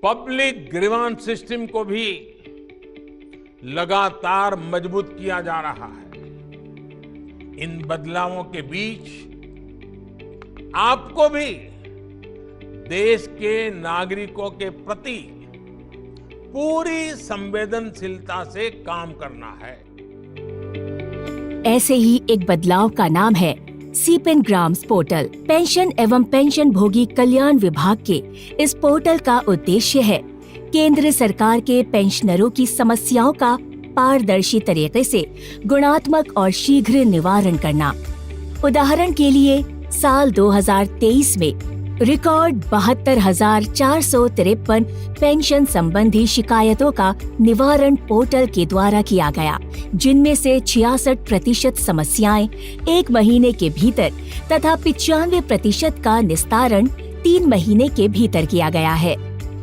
Public grievance system को भी लगातार मजबूत किया जा रहा है। इन बदलावों के बीच आपको भी देश के नागरिकों के प्रति पूरी संवेदनशीलता से काम करना है। ऐसे ही एक बदलाव का नाम है सीपेन ग्राम्स पोर्टल। पेंशन एवं पेंशन भोगी कल्याण विभाग के इस पोर्टल का उद्देश्य है केंद्र सरकार के पेंशनरों की समस्याओं का पारदर्शी तरीके से गुणात्मक और शीघ्र निवारण करना। उदाहरण के लिए साल 2023 में रिकॉर्ड 72,453 पेंशन संबंधी शिकायतों का निवारण पोर्टल के द्वारा किया गया, जिनमें से 66% समस्याएं 1 महीने के भीतर तथा 95% का निस्तारण 3 महीने के भीतर किया गया है।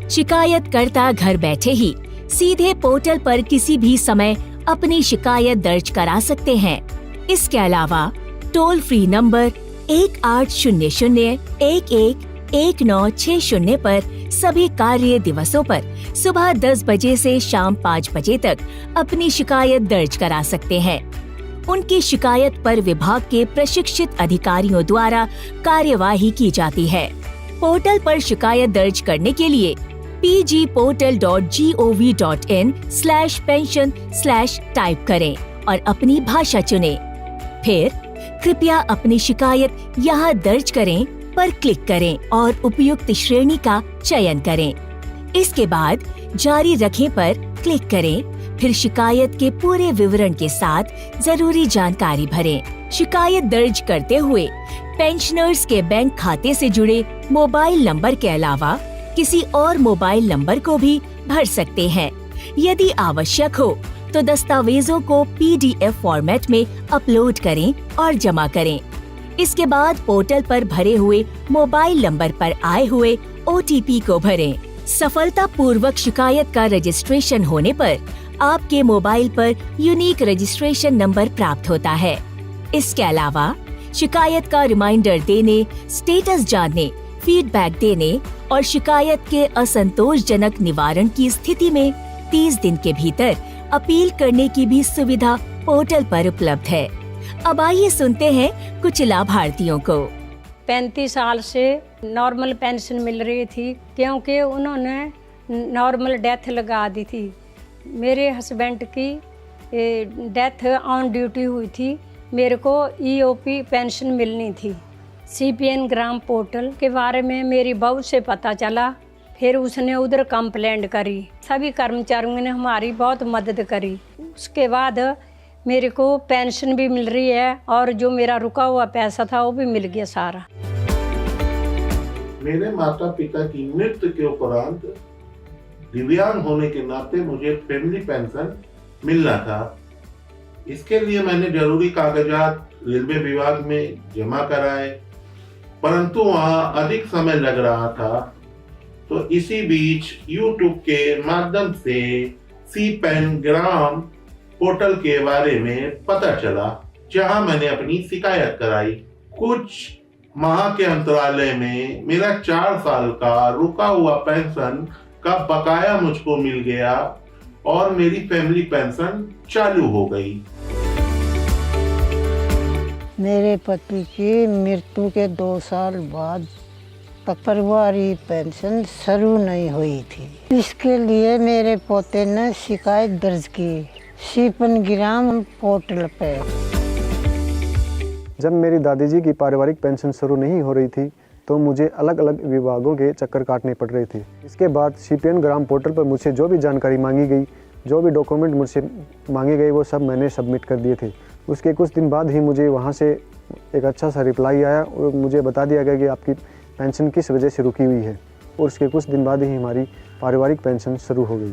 शिकायतकर्ता घर बैठे ही सीधे पोर्टल पर किसी भी समय अपनी शिकायत दर्ज करा सकते हैं। इसके अलावा टोल फ्री नंबर 1800-11-1960 पर सभी कार्य दिवसों पर सुबह 10 बजे से शाम 5 बजे तक अपनी शिकायत दर्ज करा सकते हैं। उनकी शिकायत पर विभाग के प्रशिक्षित अधिकारियों द्वारा कार्यवाही की जाती है। पोर्टल पर शिकायत दर्ज करने के लिए pgportal.gov.in/pension/ टाइप करें और अपनी भाषा चुनें। फिर कृपया अपनी शिकायत यहाँ दर्ज करें पर क्लिक करें और उपयुक्त श्रेणी का चयन करें। इसके बाद जारी रखें पर क्लिक करें। फिर शिकायत के पूरे विवरण के साथ जरूरी जानकारी भरें। शिकायत दर्ज करते हुए पेंशनर्स के बैंक खाते से जुड़े मोबाइल नंबर के अलावा किसी और मोबाइल नंबर को भी भर सकते हैं। यदि आवश्यक हो तो दस्तावेजों को PDF फॉर्मेट में अपलोड करें और जमा करें। इसके बाद पोर्टल पर भरे हुए मोबाइल नंबर पर आए हुए OTP को भरें। सफलतापूर्वक शिकायत का रजिस्ट्रेशन होने पर आपके मोबाइल पर यूनिक रजिस्ट्रेशन नंबर प्राप्त होता है। इसके अलावा शिकायत का रिमाइंडर देने, स्टेटस जानने, फीडबैक देने और शिकायत के असंतोषजनक निवारण की स्थिति में 30 दिन के भीतर अपील करने की भी सुविधा पोर्टल पर उपलब्ध है। अब आइए सुनते हैं कुछ लाभार्थियों को। 35 साल से नॉर्मल पेंशन मिल रही थी क्योंकि उन्होंने नॉर्मल डेथ लगा दी थी। मेरे हस्बैंड की डेथ ऑन ड्यूटी हुई थी। मेरे को EOP पेंशन मिलनी थी। CPN ग्राम पोर्टल के बारे में मेरी बहू से पता चला। फिर उसने उधर कंप्लेंट करी। सभी कर्मचारियों ने हमारी बहुत मदद करी। उसके बाद मेरे को पेंशन भी मिल रही है और जो मेरा रुका हुआ पैसा था वो भी मिल गया सारा। मेरे माता पिता की मृत्यु के उपरांत दिव्यांग होने के नाते मुझे फैमिली पेंशन मिलना था। इसके लिए मैंने जरूरी कागजात रेलवे विभाग में जमा कराए, परंतु वहाँ अधिक समय लग रहा था। तो इसी बीच YouTube के माध्यम से सीपेन ग्राम पोर्टल के बारे में पता चला, जहां मैंने अपनी शिकायत कराई। कुछ माह के अंतराले में मेरा 4 साल का रुका हुआ पेंशन का बकाया मुझको मिल गया और मेरी फैमिली पेंशन चालू हो गई। मेरे पति की मृत्यु के 2 साल बाद तक परिवारी पेंशन शुरू नहीं हुई थी। इसके लिए मेरे पोते ने शिकायत दर्ज की सीपेन ग्राम पोर्टल पे। जब मेरी दादी जी की पारिवारिक पेंशन शुरू नहीं हो रही थी तो मुझे अलग अलग विभागों के चक्कर काटने पड़ रहे थे। इसके बाद सीपेन ग्राम पोर्टल पर मुझसे जो भी जानकारी मांगी गई, जो भी डॉक्यूमेंट मुझसे मांगे गए, वो सब मैंने सबमिट कर दिए थे। उसके कुछ दिन बाद ही मुझे वहाँ से एक अच्छा सा रिप्लाई आया और मुझे बता दिया गया कि आपकी पेंशन किस वजह से रुकी हुई है, और उसके कुछ दिन बाद ही हमारी पारिवारिक पेंशन शुरू हो गई।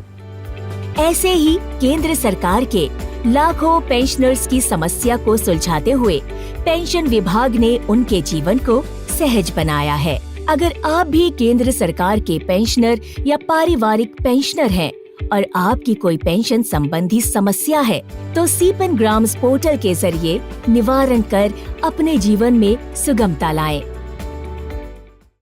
ऐसे ही केंद्र सरकार के लाखों पेंशनर्स की समस्या को सुलझाते हुए पेंशन विभाग ने उनके जीवन को सहज बनाया है। अगर आप भी केंद्र सरकार के पेंशनर या पारिवारिक पेंशनर हैं और आपकी कोई पेंशन संबंधी समस्या है तो सीपेन ग्राम्स पोर्टल के जरिए निवारण कर अपने जीवन में सुगमता लाएं।